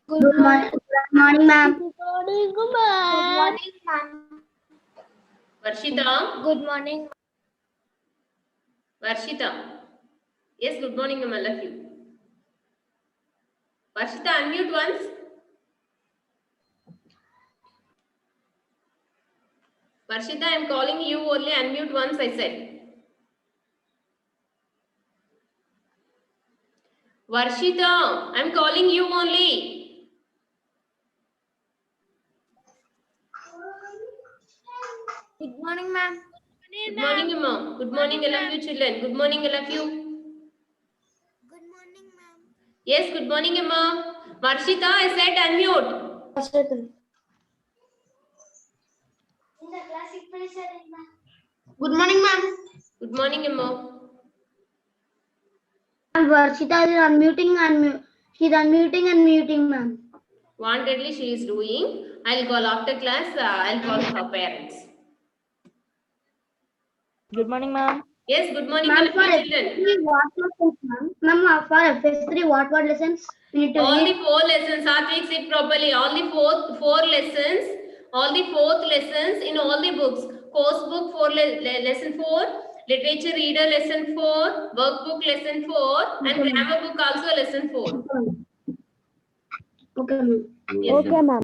Good morning. Good morning, ma'am. Good morning, ma'am. Varshita. Good morning. Varshita. Yes, good morning, ma'am. I love you. Varshita, unmute once. Varshita, I am calling you only. Unmute once, I said. Varshita, I am calling you only. Good morning, ma'am. Good morning, ma'am. Good morning, I love you, children. Good morning, I love you. Good morning, ma'am. Yes, good morning, ma'am. Varshita, I said unmute. Good morning, ma'am. Good morning, ma'am. Varshita is unmuting. She's unmuting and muting, ma'am. Wantedly she is doing. I'll call after class. I'll call her parents. Good morning, ma'am. Yes, good morning, Ma'am, my for children. FS3, what lessons, ma'am? Ma'am, for FS3, what lessons we need to All read? the 4 lessons, Satvik, sit properly. All the four lessons, all the 4th lessons in all the books. Course book lesson 4, literature reader lesson 4, workbook lesson 4, and Okay, grammar book also lesson 4. Okay, ma'am. Yes, Okay, ma'am.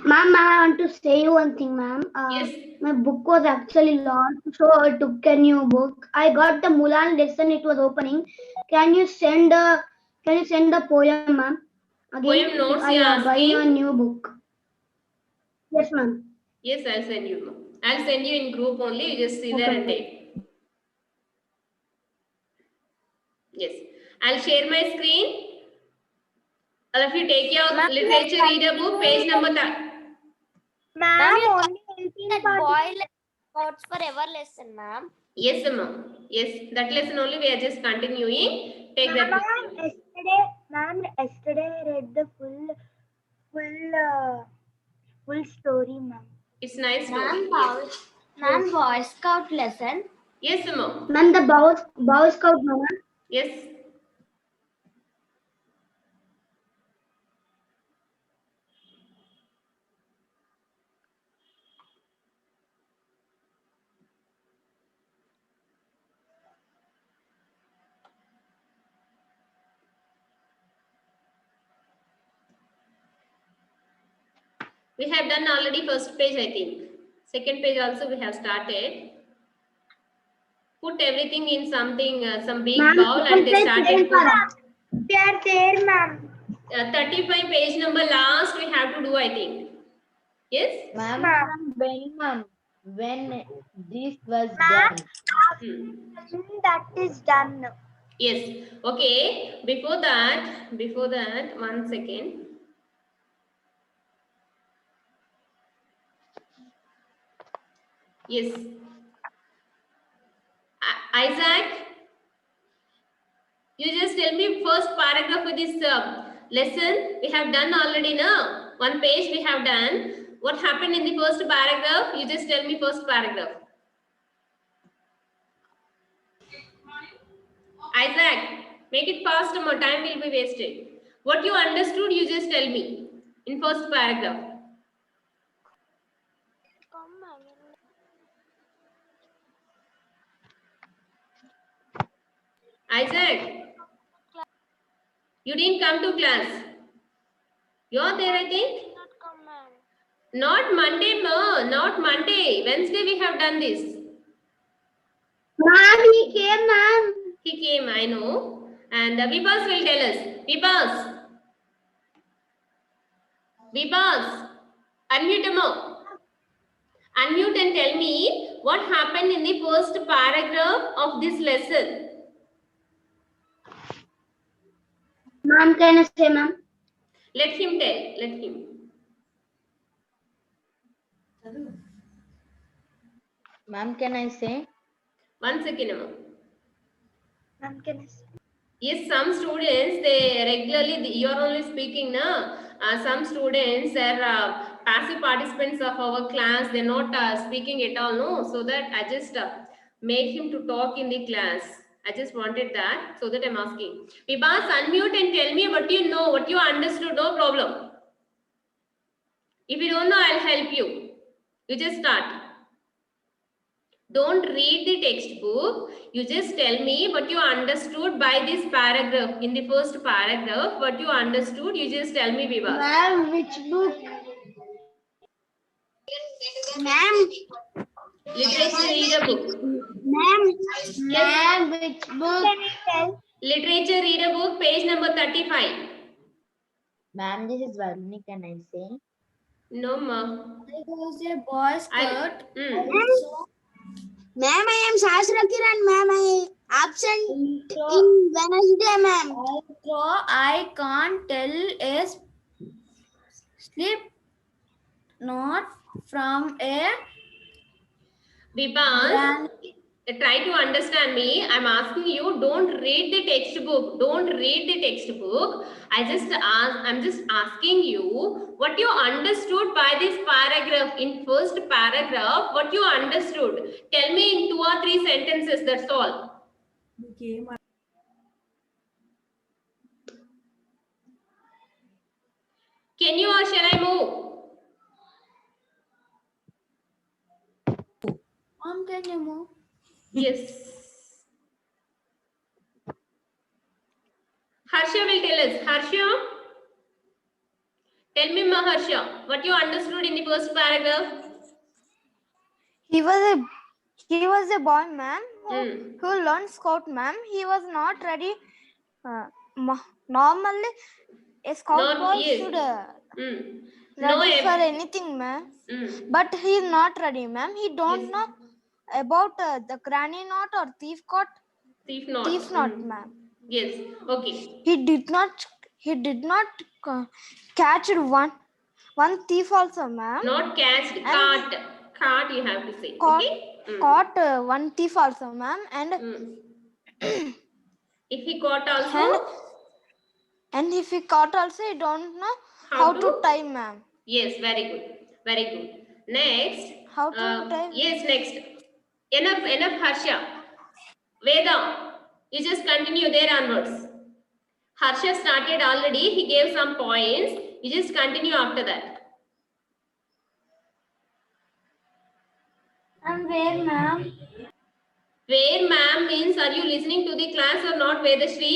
Ma'am, I want to say you one thing, ma'am. yes. My book was actually lost, so I took a new book. I got the Mulan lesson; it was opening. Can you send the poem, ma'am? Again, Poem notes I you are buy a asking. new book. Yes, ma'am. Yes, I'll send you. Ma'am. I'll send you in group only. You just see there and take. Yes. I'll share my screen. All of you take your literature reader book, page number 3. Ma'am, only 18 that boy notes for ever lesson, ma'am. Yes, ma'am. Yes, that lesson only we are just continuing. Take that book. Yesterday I read the full story, ma'am. It's nice story. Yes. Ma'am, Boy Scout lesson. Yes, ma'am. Ma'am, the Boy Scout, ma'am. Yes. We have done already first page, I think. Second page also we have started. Put everything in something, some big Ma'am, bowl and they started put. We are there, ma'am. 35 page number last we have to do, I think. Yes? Ma'am, when this was done. That is done. Yes. Okay. Before that, 1 second. Yes. Isaac, you just tell me first paragraph of this lesson. We have done already now. 1 page we have done. What happened in the first paragraph? You just tell me first paragraph. Isaac, make it fast, more time will be wasted. What you understood, you just tell me in first paragraph. Isaac, you didn't come to class. You're there, I think? Not Monday, no, not Monday. Wednesday we have done this. Ma'am, he came, ma'am. He came, I know. And Vibhas will tell us. Vibhas, unmute him up. Unmute and tell me what happened in the first paragraph of this lesson. Ma'am, can I say, ma'am? Let him tell. Let him. Ma'am, can I say? 1 second, ma'am. Ma'am, can I say? Yes, some students, they regularly, you are only speaking now. Some students are passive participants of our class. They're not speaking at all, no. So that I just made him to talk in the class. I just wanted that, so that I'm asking. Vibhas, unmute and tell me what you know, what you understood. No problem. If you don't know, I'll help you. You just start. Don't read the textbook. You just tell me what you understood by this paragraph. In the first paragraph, what you understood, you just tell me, Vibhas. Ma'am, which book? Ma'am, Literature reader book. ma'am, Yes. ma'am, which book? Can you tell? Literature reader book, page number 35. Ma'am, this is Varuni. Can I say? No, ma. There was a boy's skirt. Ma'am, I am Sasra Kiran, ma'am. I absent in Wednesday, ma'am. I can't tell a slip knot from a Vibhas, try to understand me. I'm asking you, don't read the textbook. Don't read the textbook. I'm just asking you what you understood by this paragraph. In first paragraph, what you understood. Tell me in 2 or 3 sentences, that's all. Can you or shall I move? Mom, can you move? Yes. Harsha will tell us. Harsha, tell me, Maharsha, what you understood in the first paragraph? He was a boy, ma'am, Hmm. who learned scout, ma'am. He was not ready. Normally, a scout boy Yes. should No, ready for anything, ma'am. Hmm. But he is not ready, ma'am. He don't Yes. know about the granny knot or thief knot, ma'am. Yes. Okay. He did not catch one thief also, ma'am. Not catched. And Caught. Caught you have to say. Caught, Okay. caught one thief also, ma'am. And if he caught also, and if he caught also, he don't know how to tie, ma'am. yes, very good. Very good. Next. How to tie? Yes, next. Enough, Harsha. Veda, you just continue there onwards. Harsha started already. He gave some points. You just continue after that. And where, ma'am? Where, ma'am, means are you listening to the class or not, Vedashri?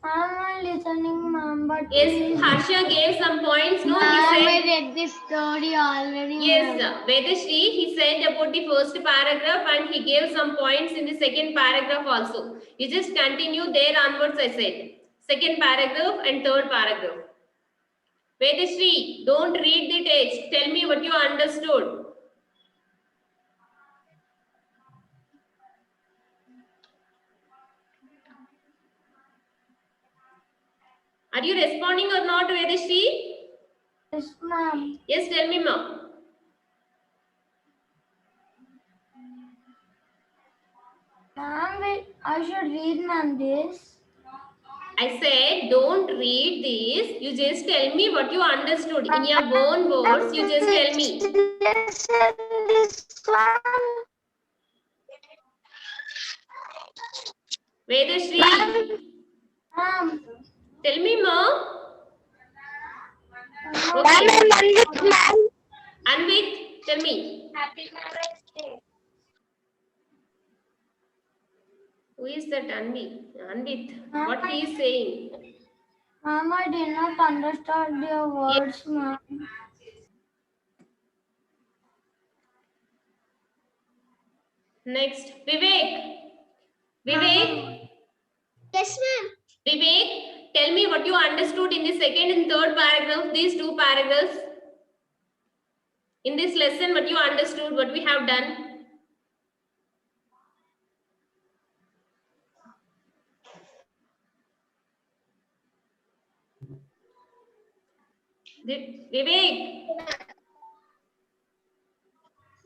I'm listening, ma'am, but Yes, Harsha gave some points. No, Ma'am, he I said. read this story already. Yes, ma'am. Vedashri, he said about the first paragraph and he gave some points in the second paragraph also. You just continue there onwards, I said. Second paragraph and third paragraph. Vedashri, don't read the text. Tell me what you understood. Are you responding or not, Vedashri? yes, ma'am. Yes, tell me, ma'am. Ma'am, I should read, ma'am, this. I said, don't read this. You just tell me what you understood. In your own words, you just tell me. This one. Vedashri, Ma'am. tell me, ma'am. Ma'am, Okay. I'm Anvit, ma'am. Anvit, tell me. Happy Mother's Day. Who is that Anvit? Anvit, what he is saying? Ma'am, I did not understand your words, ma'am. Next, Vivek. Vivek, Yes, ma'am. Vivek, tell me what you understood in the second and third paragraph, these two paragraphs. In this lesson, what you understood, what we have done. Vivek,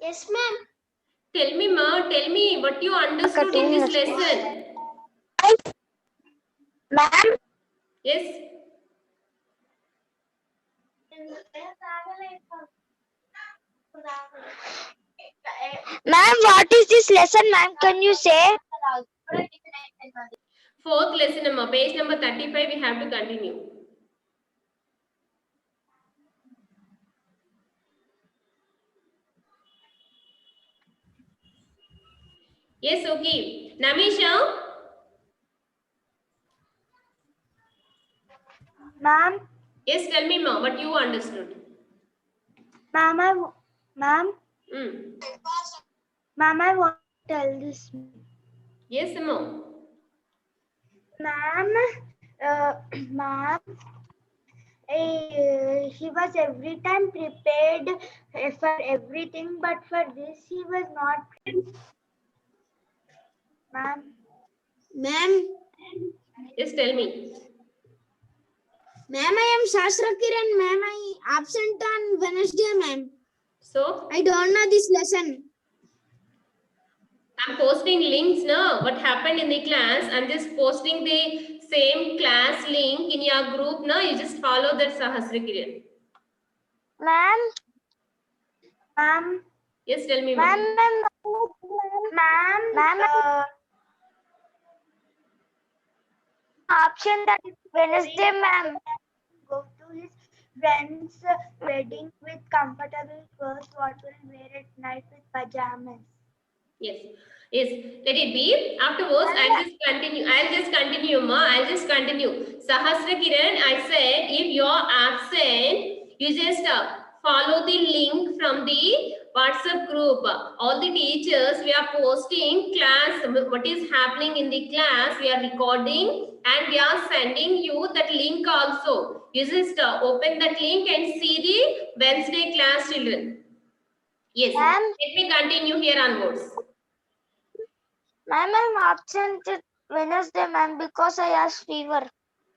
Yes, ma'am. tell me, ma, tell me what you understood in this lesson. Ma'am, Yes. ma'am, what is this lesson, ma'am? Can you say? Fourth lesson number, page number 35, we have to continue. Yes, okay. Namisha? Ma'am, Yes, tell me, ma'am, what you understood. ma'am, Mm. ma'am, I want to tell this. Yes, ma'am. Ma'am, ma'am, he was every time prepared for everything, but for this he was not. Ma'am. Ma'am. Yes, tell me. Ma'am, I am Shastra Kiran. Ma'am, I absent on Wednesday, ma'am. So, I don't know this lesson. I'm posting links now. What happened in the class? I'm just posting the same class link in your group now. You just follow that Sahasrakiriyan. Ma'am. Ma'am. Yes, tell me, Ma'am, ma'am. ma'am, option that Wednesday, ma'am. Go to his friend's wedding with comfortable clothes. What will wear at night with pajamas? Yes. Yes. Let it be. Afterwards, I'll just continue, ma. I'll just continue. Sahasrakiran, I said, if you're absent, you just follow the link from the WhatsApp group. All the teachers, we are posting class, what is happening in the class, we are recording and we are sending you that link also. You just open that link and see the Wednesday class, children. Yes. Let me continue here onwards. Ma'am, I'm absent Wednesday, ma'am, because I have fever.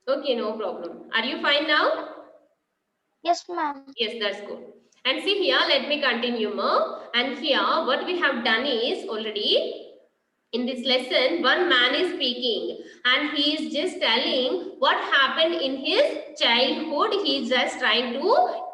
Okay, no problem. Are you fine now? Yes, ma'am. Yes, that's good. And see here, let me continue more. And here, what we have done is already in this lesson, one man is speaking and he is just telling what happened in his childhood. He is just trying to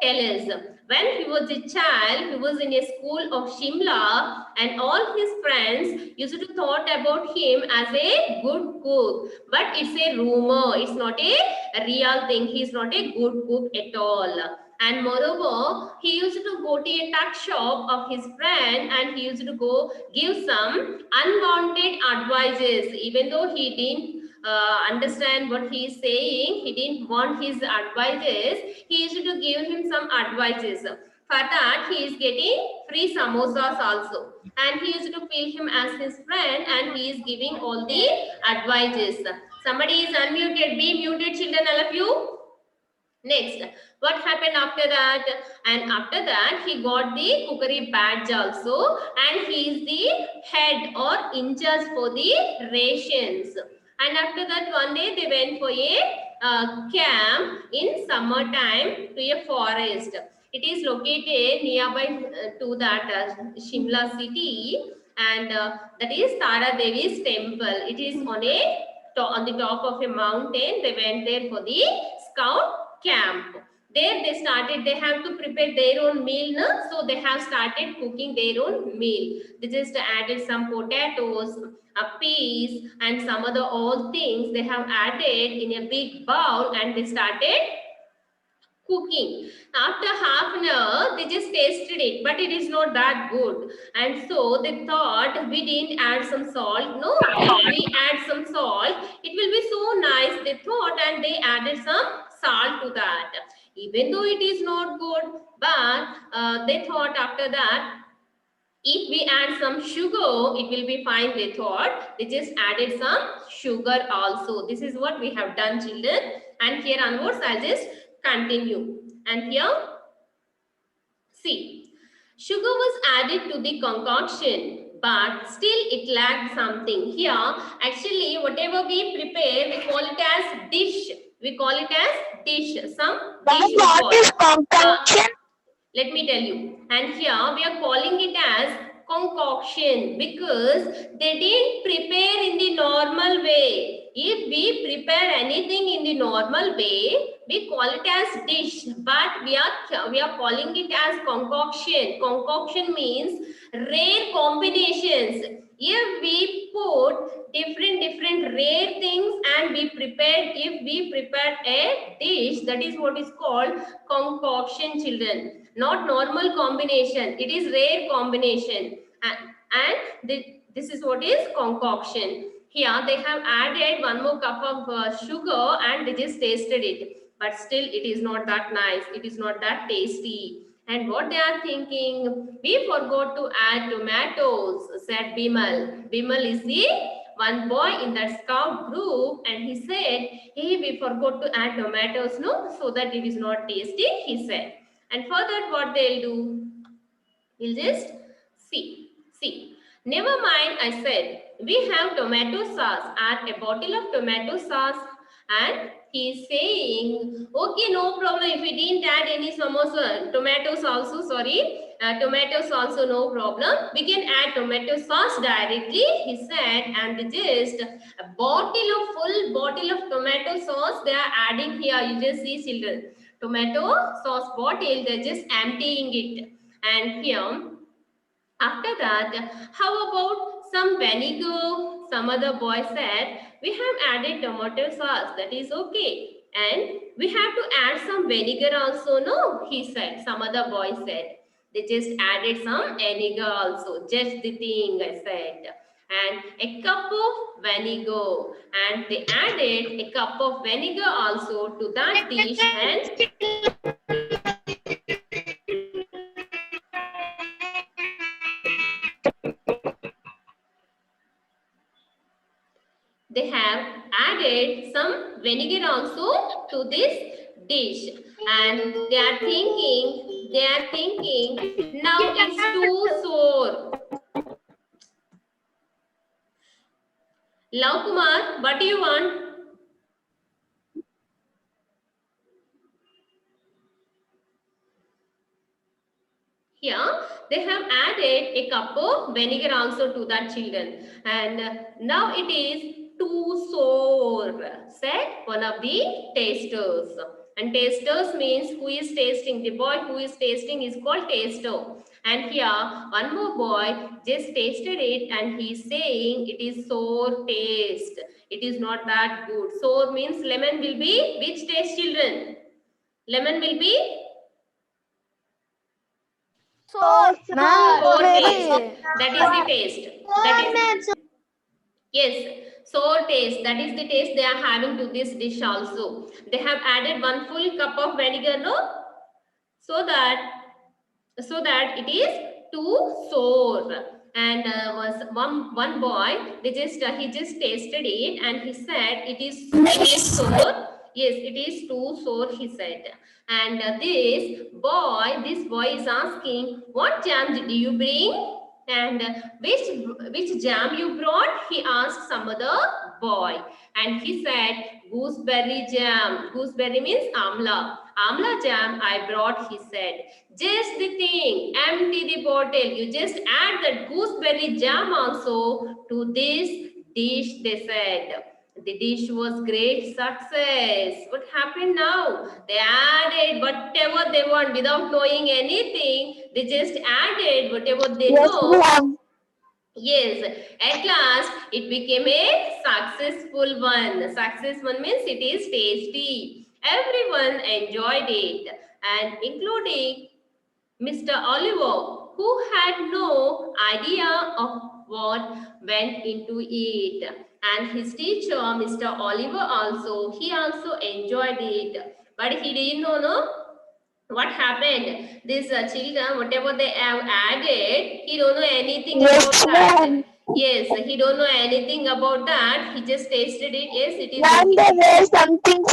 tell us. When he was a child, he was in a school of Shimla and all his friends used to thought about him as a good cook. But it's a rumor. It's not a real thing. He is not a good cook at all. And moreover, he used to go to a tuck shop of his friend and he used to go give some unwanted advices. Even though he didn't understand what he is saying, he didn't want his advices, he used to give him some advices. For that, he is getting free samosas also. And he used to feel him as his friend and he is giving all the advices. Somebody is unmuted. Be muted, children, all of you. Next, what happened after that? And after that, he got the cookery badge also, and he is the head or in charge for the rations. And after that, one day they went for a camp in summertime to a forest. It is located nearby to that Shimla city, and that is Tara Devi's temple. It is on the top of a mountain. They went there for the scout camp. There they have to prepare their own meal, no? So they have started cooking their own meal. They just added some potatoes, peas and some other old things they have added in a big bowl and they started cooking. After half an hour, they just tasted it, but it is not that good. And so they thought we didn't add some salt. No, if we add some salt, it will be so nice. They thought and they added some salt to that. Even though it is not good, but they thought after that, if we add some sugar, it will be fine, they thought. They just added some sugar also. This is what we have done, children. And here onwards, I'll just continue. And here, see, sugar was added to the concoction, but still it lacked something. Here, actually, whatever we prepare, we call it as dish. We call it as dish. Some dish we call. What is concoction? Let me tell you. And here we are calling it as concoction because they didn't prepare in the normal way. If we prepare anything in the normal way, we call it as dish. But we are calling it as concoction. Concoction means rare combinations. If we put different rare things and if we prepare a dish, that is what is called concoction, children. Not normal combination. It is rare combination. This is what is concoction. Here they have added one more cup of sugar and they just tasted it. But still it is not that nice. It is not that tasty. And what they are thinking, we forgot to add tomatoes, said Bimal. Bimal is the one boy in that scout group and he said, hey, we forgot to add tomatoes, no, so that it is not tasty, he said. And for that, what they'll do? We'll just see. Never mind, I said. We have tomato sauce. Add a bottle of tomato sauce. And he's saying, okay, no problem. If we didn't add any samosa, tomatoes also, sorry. Tomatoes also no problem. We can add tomato sauce directly, he said. And just a full bottle of tomato sauce they are adding here. You just see, children. Tomato sauce bottle, they're just emptying it. And here, after that, how about some vinegar? Some other boy said, we have added tomato sauce, that is okay. And we have to add some vinegar also, no? He said, some other boy said. They just added some vinegar also, just the thing I said. And a cup of vinegar. And they added a cup of vinegar also to that dish and they have added some vinegar also to this dish and they are thinking now it's too sour. Lav Kumar, what do you want? Here they have added a cup of vinegar also to that, children, and now it is too sour, said one of the tasters. And tasters means who is tasting. The boy who is tasting is called taster. And here one more boy just tasted it and he is saying it is sour taste. It is not that good. Sour means lemon will be which taste, children? Lemon will be So, sour taste. very. That is the taste. That is yes, sour taste. That is the taste they are having to this dish also. They have added one full cup of vinegar, no, so that it is too sour. And was one boy. He just tasted it and he said it is sour. Yes, it is too sour, he said. And this boy is asking, what jam did you bring? And which jam you brought? He asked some other boy. And he said, gooseberry jam. Gooseberry means amla. Amla jam I brought, he said. Just the thing, empty the bottle. You just add that gooseberry jam also to this dish, they said. The dish was great success. What happened now? They added whatever they want without knowing anything. They just added whatever they know. Yes, at last it became a successful one. Success one means it is tasty. Everyone enjoyed it and including Mr. Oliver, who had no idea of what went into it. And his teacher, Mr. Oliver also, he also enjoyed it. But he didn't know, no? What happened? These children, whatever they have added, he don't know anything about that. Yes, he don't know anything about that. He just tasted it. Yes, it is. Ma'am, there was something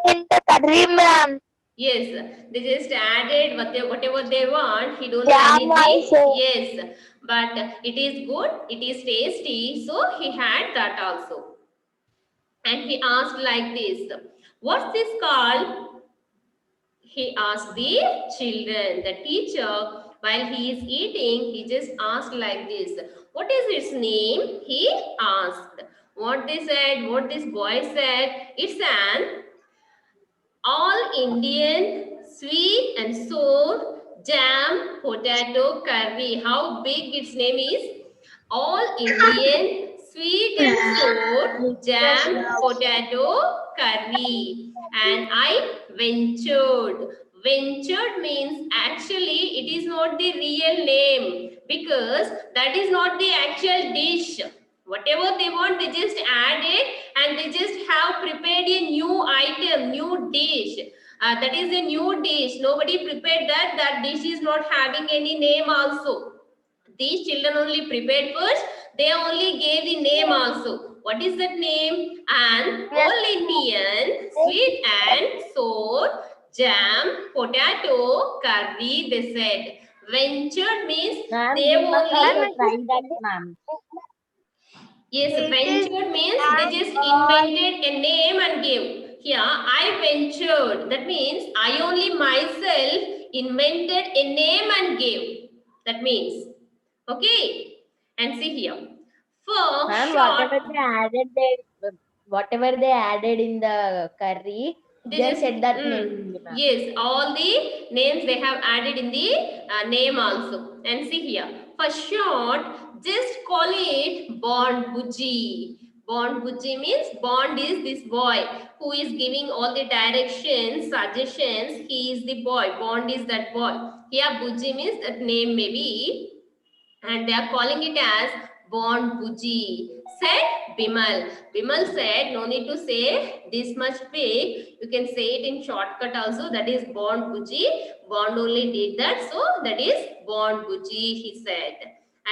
in the curry, ma'am. Yes, they just added whatever they want. He don't know Jam anything. also. Yes, but it is good. It is tasty. So he had that also. And he asked like this, what's this called? He asked the children. The teacher, while he is eating, he just asked like this, what is its name? He asked. What this boy said, it's an all Indian sweet and sour jam potato curry. How big its name is? All Indian, sweet and sour, jam, potato, curry. And I ventured. Ventured means actually it is not the real name because that is not the actual dish. Whatever they want, they just add it and they just have prepared a new item, new dish. That is a new dish. Nobody prepared that. That dish is not having any name also. These children only prepared first. They only gave the name also. What is that name? An all Indian sweet and sour jam potato curry. They said. Ventured means Ma'am, they we must only. also try that, ma'am. Yes, It is ventured means they just all invented a name and gave. Here, I ventured. That means I only myself invented a name and gave. That means, okay. And see here. For Ma'am, short, whatever they added in the curry, they they just, said that name only, ma'am. yes, all the names they have added in the name also. And see here, for short, just call it Bond Buji. Bond Buji means Bond is this boy who is giving all the directions, suggestions. He is the boy. Bond is that boy. Here, Buji means that name maybe, and they are calling it as Bond Buji. Said Bimal. Bimal said, no need to say this much big. You can say it in shortcut also. That is Bond Buji. Bond only did that. So that is Bond Buji, he said.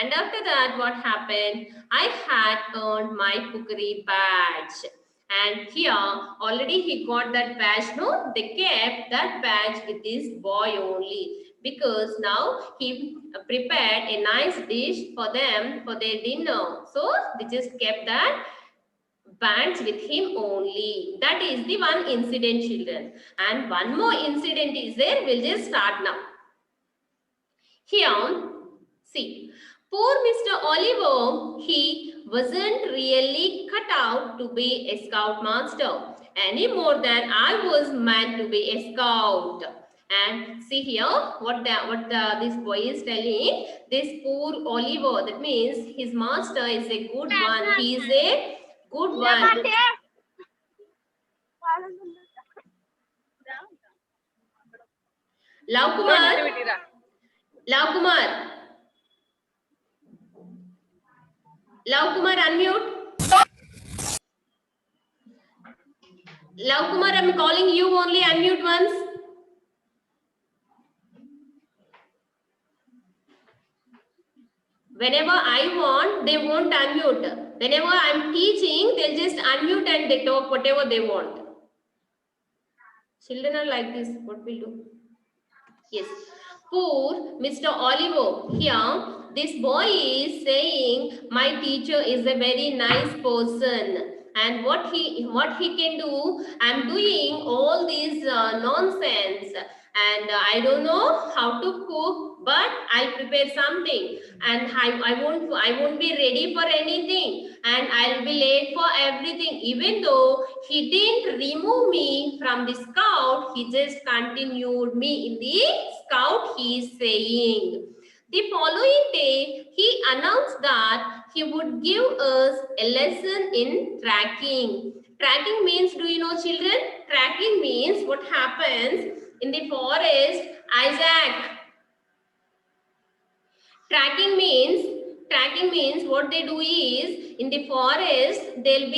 And after that, what happened? I had earned my cookery badge. And here, already he got that badge. No, they kept that badge with this boy only. Because now he prepared a nice dish for them for their dinner. So they just kept that badge with him only. That is the one incident, children. And one more incident is there. We'll just start now. Here, see, poor Mr. Oliver, he wasn't really cut out to be a scoutmaster any more than I was meant to be a scout. And see here, this boy is telling. This poor Oliver, that means his master is a good one. He is a good one. Lav Kumar, Lav Kumar, Lav Kumar, unmute. Lav Kumar, I'm calling you only. Unmute once. Whenever I want, they won't unmute. Whenever I'm teaching, they'll just unmute and they talk whatever they want. Children are like this. What will do? Yes. Poor Mr. Oliver. Here, this boy is saying, my teacher is a very nice person. And what he can do, I'm doing all these nonsense. And I don't know how to cook, but I'll prepare something. And I won't be ready for anything. And I'll be late for everything. Even though he didn't remove me from the scout, he just continued me in the scout, he is saying. The following day, he announced that he would give us a lesson in tracking. Tracking means, do you know, children? Tracking means what happens in the forest. Isaac, tracking means what they do is in the forest they'll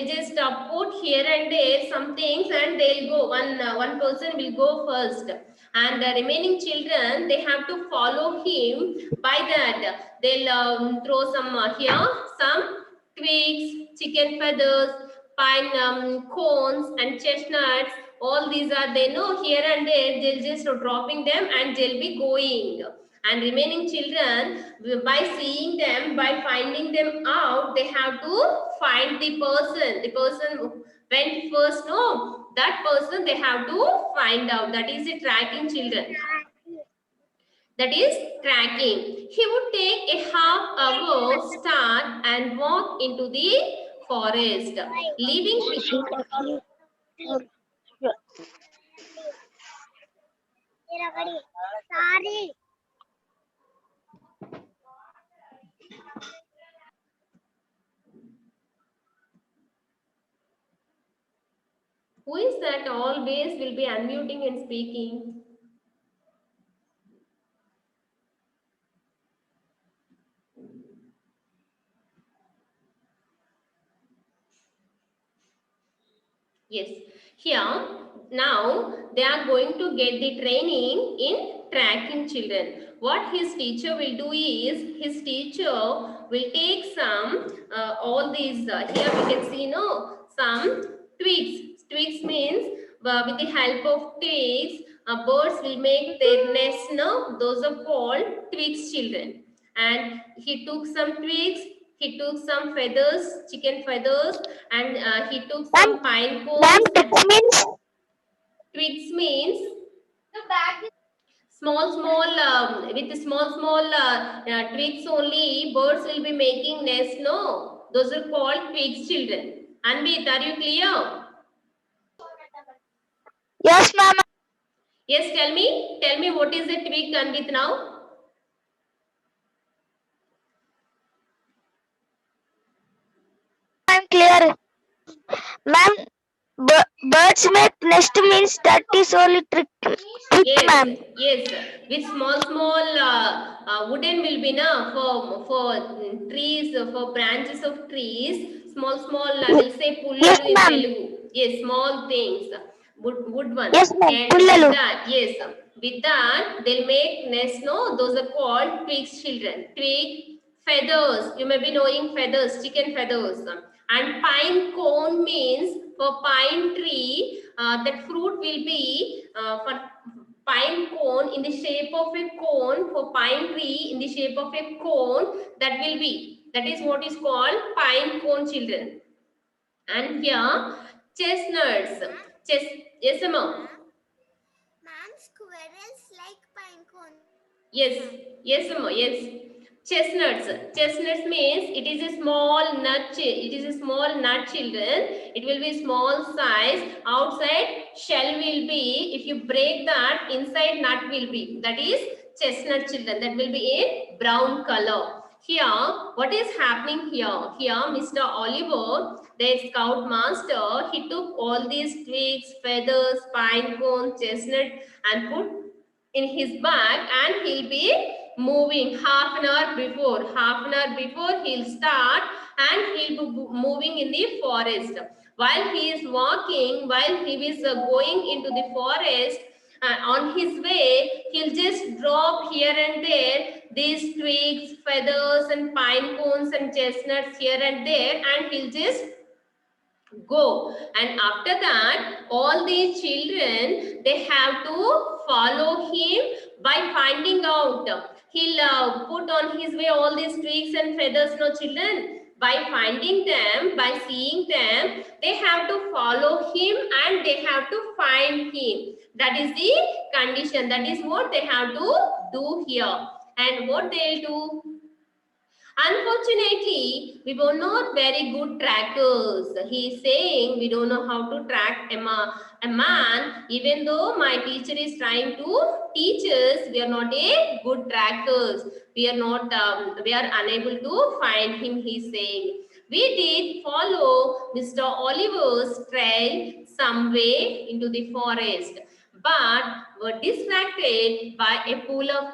just put here and there some things and they'll go one person will go first and the remaining children they have to follow him. By that they'll throw some here some twigs, chicken feathers, pine cones and chestnuts. All these are they know here and there. They'll just dropping them and they'll be going. And remaining children, by seeing them, by finding them out, they have to find the person. The person went first, no, that person they have to find out. That is the tracking, children. That is tracking. He would take a half-hour start and walk into the forest, leaving is that always will be unmuting and speaking? Yes, here now they are going to get the training in tracking children. What his teacher will do is, his teacher will take some all these here we can see some twigs. Twigs means with the help of twigs birds will make their nest. Those are called twigs children. And he took some twigs, he took some feathers, chicken feathers, and he took some pine Ma'am, cones. twigs means Twigs means small with the small twigs only birds will be making nest. No, those are called twigs children. Anvit, are you clear? yes, ma'am. Yes, tell me what is a twig, Anvit, now? I'm clear, ma'am. Birds make nest means that is only trick, Yes, ma'am. yes. With small wooden will be na for trees, for branches of trees. Small we'll say Yes, pullalu in ma'am. Telugu. Yes, small things, wood one. Yes, ma'am. And Pullalu. with that, yes, with that they'll make nest. No, those are called twigs children. Twig, feathers. You may be knowing feathers, chicken feathers. And pine cone means for pine tree. That fruit will be for pine cone in the shape of a cone, for pine tree in the shape of a cone, that is what is called pine cone children. And here chestnuts. Yes, ma'am. Ma'am, squirrels like pine cones. Yes, yes, Amma, yes. Chestnuts. Chestnuts means it is a small nut. It is a small nut, children. It will be small size. Outside shell will be. If you break that, inside nut will be. That is chestnut, children. That will be in brown color. Here, what is happening here? Here, Mr. Oliver, the scout master, he took all these twigs, feathers, pine cone, chestnut, and put in his bag, and he'll be moving half an hour before he'll start, and he'll be moving in the forest. While he is walking, while he is going into the forest, on his way he'll just drop here and there these twigs, feathers, and pine cones and chestnuts here and there, and he'll just go. And after that all these children, they have to follow him by finding out. He'll put on his way all these twigs and feathers. No, children, by finding them, by seeing them, they have to follow him and they have to find him. That is the condition. That is what they have to do here. And what they'll do, unfortunately, we were not very good trackers. He is saying we don't know how to track a man. Even though my teacher is trying to teach us, we are not a good trackers. We are not. We are unable to find him. He is saying. We did follow Mr. Oliver's trail some way into the forest, but were distracted by a pool of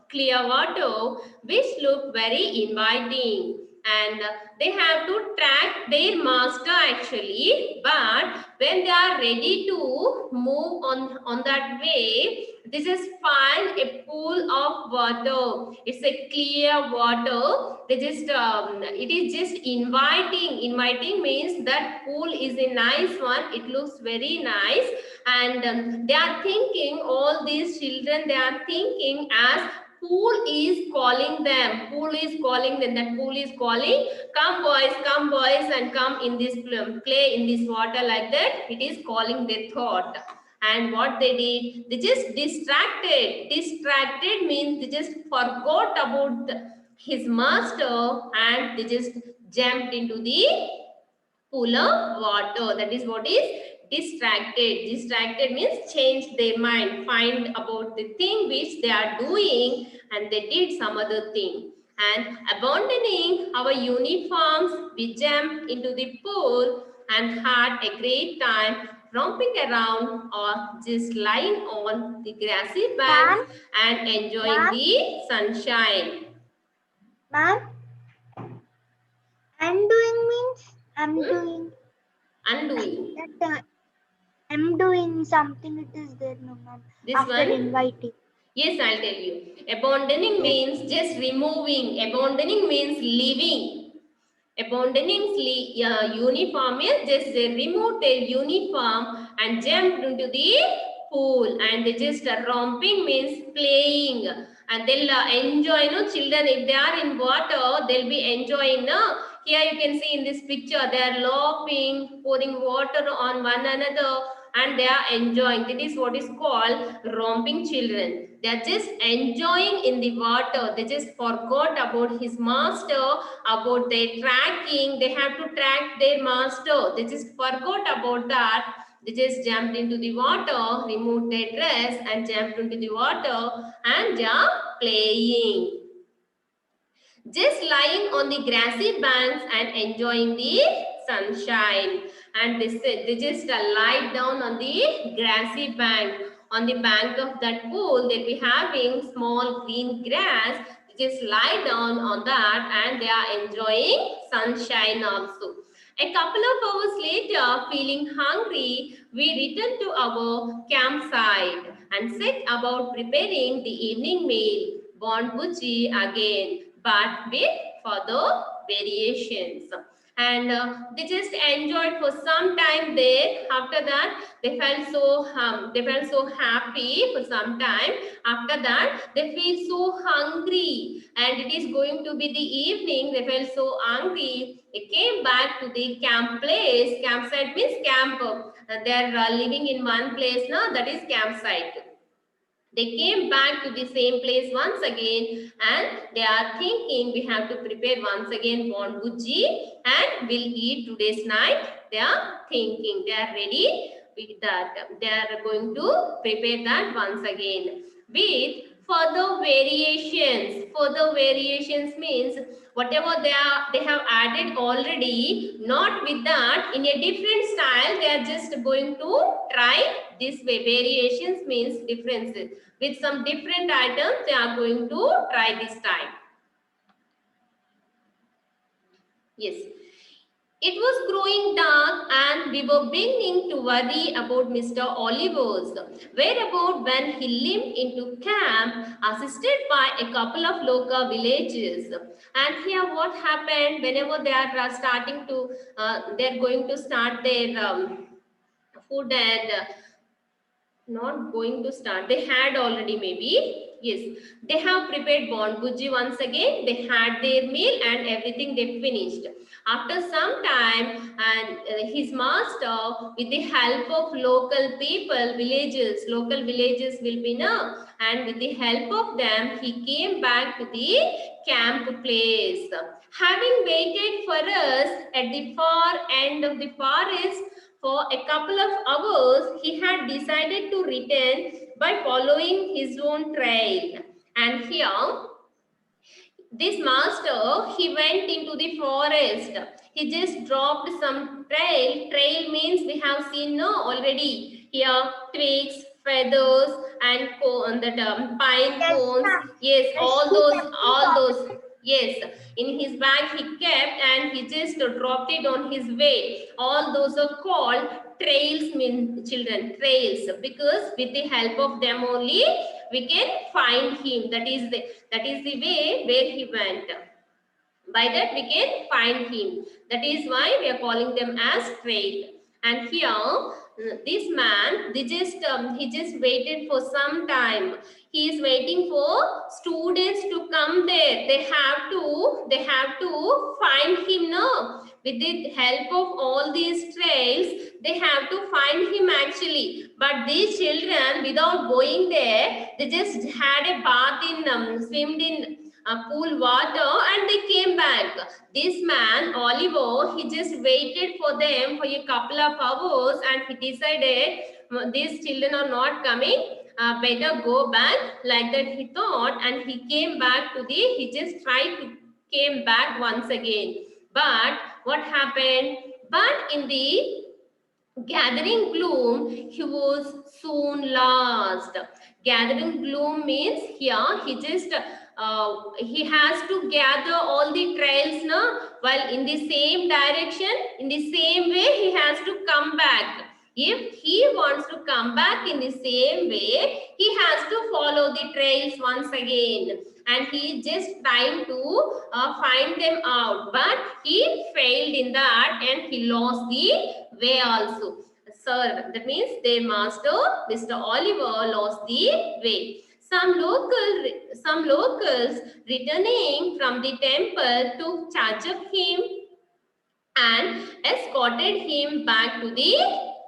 clear water, which looked very inviting. And they have to track their master actually, but when they are ready to move on that way, this is find a pool of water. It's a clear water. They just it is just inviting means that pool is a nice one. It looks very nice. And they are thinking, all these children, they are thinking as pool is calling them. Pool is calling them. That pool is calling, come boys, and come in this play in this water, like that. It is calling their thought. And what they did, they just distracted means they just forgot about his master, and they just jumped into the pool of water. That is what is distracted means change their mind, find about the thing which they are doing, and they did some other thing. And abandoning our uniforms, we jumped into the pool, and had a great time romping around or just lying on the grassy banks and enjoying the sunshine. Ma'am, undoing means I'm doing Undoing. that. I'm doing something. It is there, no ma'am. This After one? inviting. Yes, I'll tell you. Abandoning means just removing. Abandoning means leaving. Abandoning uniform is just they removed their uniform and jumped into the pool, and they just romping means playing, and they'll enjoy. No, children, if they are in water, they'll be enjoying. No, here you can see in this picture they are laughing, pouring water on one another, and they are enjoying. That is what is called romping children. They are just enjoying in the water. They just forgot about his master, about their tracking. They have to track their master. They just forgot about that. They just jumped into the water, removed their dress and jumped into the water, and they are playing. Just lying on the grassy banks and enjoying the sunshine. And they just lie down on the grassy bank. On the bank of that pool, they'll be having small green grass. They just lie down on that and they are enjoying sunshine also. A couple of hours later, feeling hungry, we returned to our campsite and set about preparing the evening meal, Bon Bhuji again, but with further variations. And they just enjoyed for some time there. After that, they felt so happy for some time. After that, they feel so hungry, and it is going to be the evening. They felt so hungry. They came back to the camp place. Campsite means camp. They are living in one place now. That is campsite. They came back to the same place once again, and they are thinking we have to prepare once again Bon Bhuji and we'll eat today's night. They are thinking, they are ready with that. They are going to prepare that once again with further variations. Further variations means whatever they have added already, not with that, in a different style, they are just going to try this way. Variations means differences. With some different items, they are going to try this time. Yes. It was growing dark and we were beginning to worry about Mr. Oliver's whereabouts when he limped into camp assisted by a couple of local villagers. And here what happened, whenever they are starting to, they're going to start their food and not going to start. They had already maybe. Yes, they have prepared Bon Bhuji once again. They had their meal and everything they finished. After some time, and his master, with the help of local people, local villagers will be now, and with the help of them, he came back to the camp place. Having waited for us at the far end of the forest, for a couple of hours, he had decided to return by following his own trail. And here, this master, he went into the forest. He just dropped some trail. Trail means we have seen no already. Here, twigs, feathers, and pine Yes, cones. ma'am. Yes, all those. Yes. Yes, in his bag he kept, and he just dropped it on his way. All those are called trails, mean children, trails, because with the help of them only we can find him. That is the way where he went. By that we can find him. That is why we are calling them as trail. And here this man, he just waited for some time. He is waiting for students to come there. They have to find him now. With the help of all these trails, they have to find him actually. But these children, without going there, they just had a bath in, swimmed in pool water, and they came back. This man, Oliver, he just waited for them for a couple of hours, and he decided these children are not coming. Better go back. Like that he thought, and he came back he just tried to came back once again. But what happened? But in the gathering gloom, he was soon lost. Gathering gloom means here he has to gather all the trails now, while in the same direction, in the same way he has to come back. If he wants to come back in the same way, he has to follow the trails once again. And he just trying to find them out. But he failed in that and he lost the way also. Sir, that means their master, Mr. Oliver, lost the way. Some locals returning from the temple took charge of him and escorted him back to the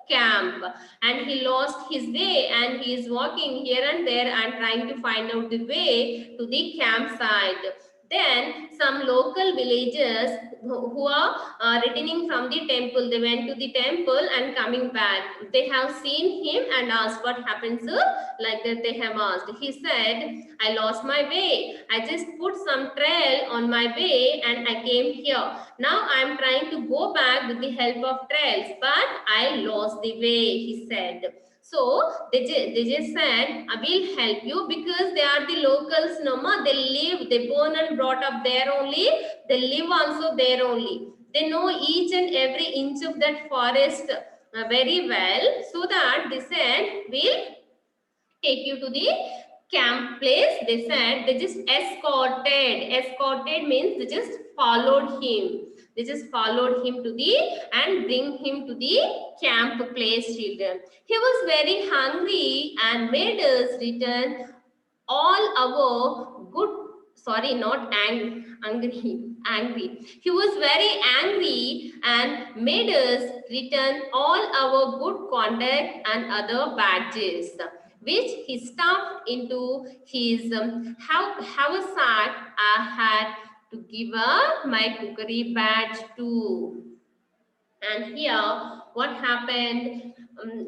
camp. And he lost his way and he is walking here and there and trying to find out the way to the campsite. Then some local villagers who are returning from the temple, they went to the temple and coming back. They have seen him and asked, what happened, sir? Like that they have asked. He said, I lost my way. I just put some trail on my way and I came here. Now I am trying to go back with the help of trails, but I lost the way, he said. So they just said, I will help you because they are the locals, no ma. They live, they born and brought up there only. They live also there only. They know each and every inch of that forest very well. So that they said, we'll take you to the camp place. They said they just escorted means they just followed him. They just followed him to the and bring him to the camp place, children. He was very hungry and made us return all our good, sorry, not angry. He was very angry and made us return all our good conduct and other badges, which he stuffed into his haversack. I had to give up my cookery badge too. And here, what happened?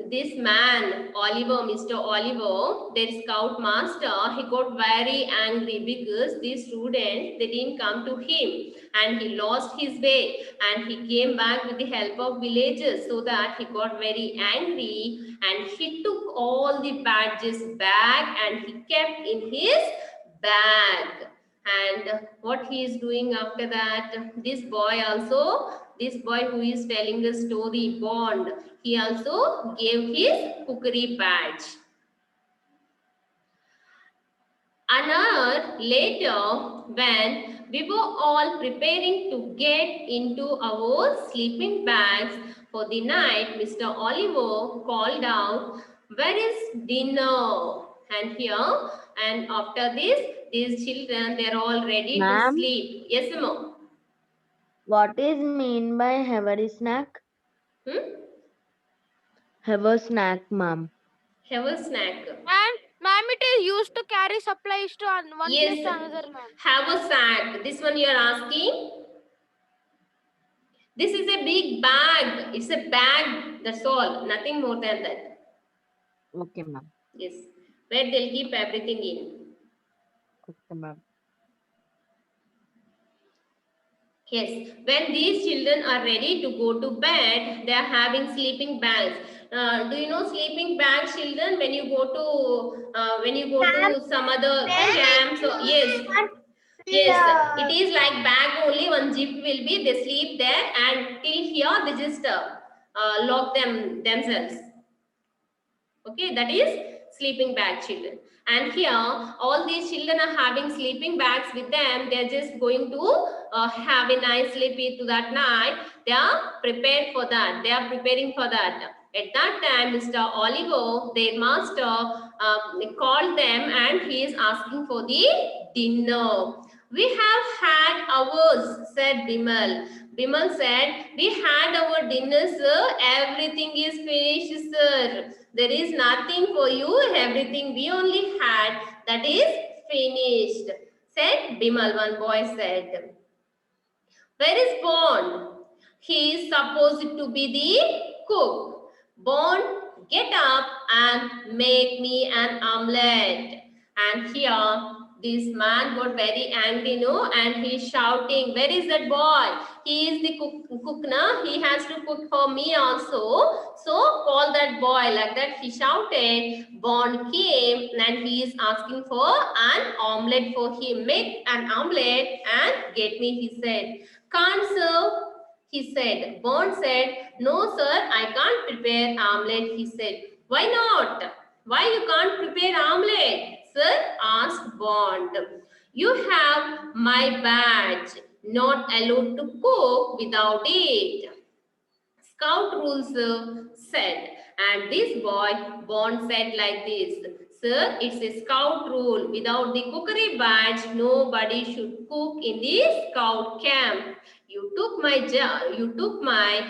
This man, Oliver, Mr. Oliver, their scout master, he got very angry because these students, they didn't come to him and he lost his way and he came back with the help of villagers, so that he got very angry and he took all the badges back and he kept in his bag. And what he is doing after that, this boy who is telling the story, Bond, he also gave his cookery badge. An hour later, when we were all preparing to get into our sleeping bags for the night, Mr. Oliver called out, where is dinner? And here, and after this, these children, they are all ready to Ma'am? sleep. Yes, ma'am. What is mean by have a snack? Have a snack, ma'am. Have a snack. Ma'am, it is used to carry supplies to one place Yes, to another, ma'am. have a sack. This one you are asking. This is a big bag. It's a bag. That's all. Nothing more than that. Okay, ma'am. Yes. Where they'll keep everything in. Okay, ma'am. Yes. When these children are ready to go to bed, they are having sleeping bags. Do you know sleeping bags, children? When you go to some other camp, so yes. Yes, it is like bag only. One zip will be. They sleep there, and till here they just lock themselves. Okay, that is sleeping bag, children. And here, all these children are having sleeping bags with them. They are just going to have a nice sleep to that night. They are prepared for that. They are preparing for that. At that time, Mr. Oliver, their master, called them and he is asking for the dinner. We have had ours, said Bimal. Bimal said, we had our dinner, sir. Everything is finished, sir. There is nothing for you. Everything we only had, that is finished, said Bimal. One boy said. Where is Bond? He is supposed to be the cook. Bond, get up and make me an omelette. And here, this man got very angry, no? And he's shouting, where is that boy? he is the cook na. He has to cook for me also. So call that boy. Like that he shouted. Bond came and he is asking for an omelette for him. Make an omelette and get me, he said. Can't sir, he said. Bond said, no sir, I can't prepare omelette, he said. Why not? Why you can't prepare omelette? Sir asked Bond. You have my badge. Not allowed to cook without it. Scout rules said. And this boy, Bond said like this. Sir, it's a scout rule. Without the cookery badge, nobody should cook in the scout camp. You took my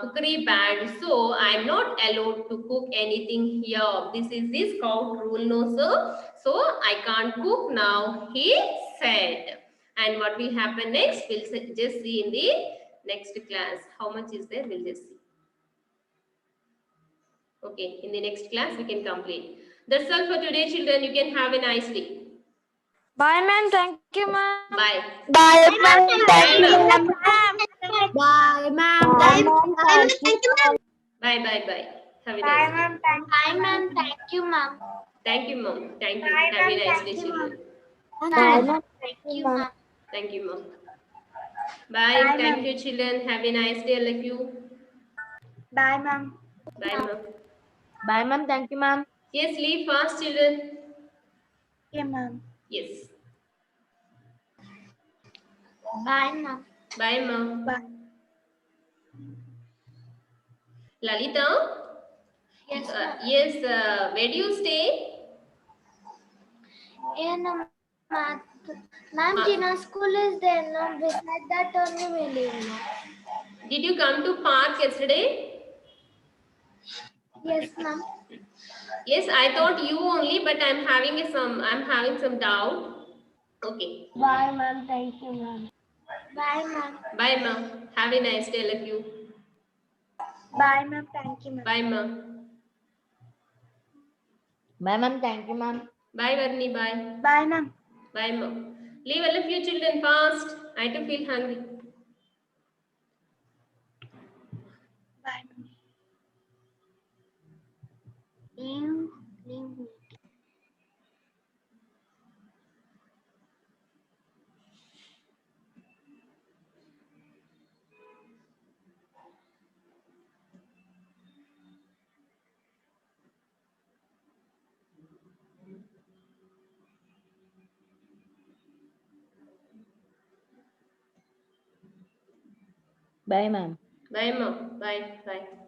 cookery badge, so I'm not allowed to cook anything here. This is the scout rule, no sir. So I can't cook now, he said. And what will happen next? We'll just see in the next class. How much is there? We'll just see. Okay, in the next class we can complete. That's all for today, children. You can have a nice day. Bye, ma'am. Thank you, ma'am. Bye. Bye, ma'am. Bye, ma'am. Bye, ma'am. Bye, ma'am. Thank you, ma'am. Bye, bye, bye. Have a Bye, nice day. ma'am. Bye, ma'am. Thank you, ma'am. Thank you, mom. Thank you. Bye, Have a ma'am. nice Thank day, you, children. Bye, ma'am. Thank you, ma'am. Thank you, mom. Bye, Bye. Thank ma'am. you, children. Have a nice day, all of you. Bye, ma'am. Bye, mom. Bye, ma'am. Thank you, ma'am. Yes, leave fast, children. Okay, ma'am. Yes. Bye, ma'am. Bye, mom. Bye. Lalita? Yes, ma'am. Yes, where do you stay? In math. Ma'am, Zenas school is there, no? Beside that only we live, no? Did you come to park yesterday? Yes, ma'am. Yes, I thought you only, but I'm having some doubt. Okay. Bye, ma'am. Thank you, ma'am. Bye, ma'am. Bye, ma'am. Have a nice day, all of you. Bye, ma'am. Thank you, ma'am. Bye, ma'am. Bye, ma'am. Thank you, ma'am. Bye, Varni. Bye. Bye, ma'am. Bye, ma'am. Leave all of you children fast. I too feel hungry. Bye, ma'am. Leave. Bye, ma'am. Bye, ma'am. Bye. Bye.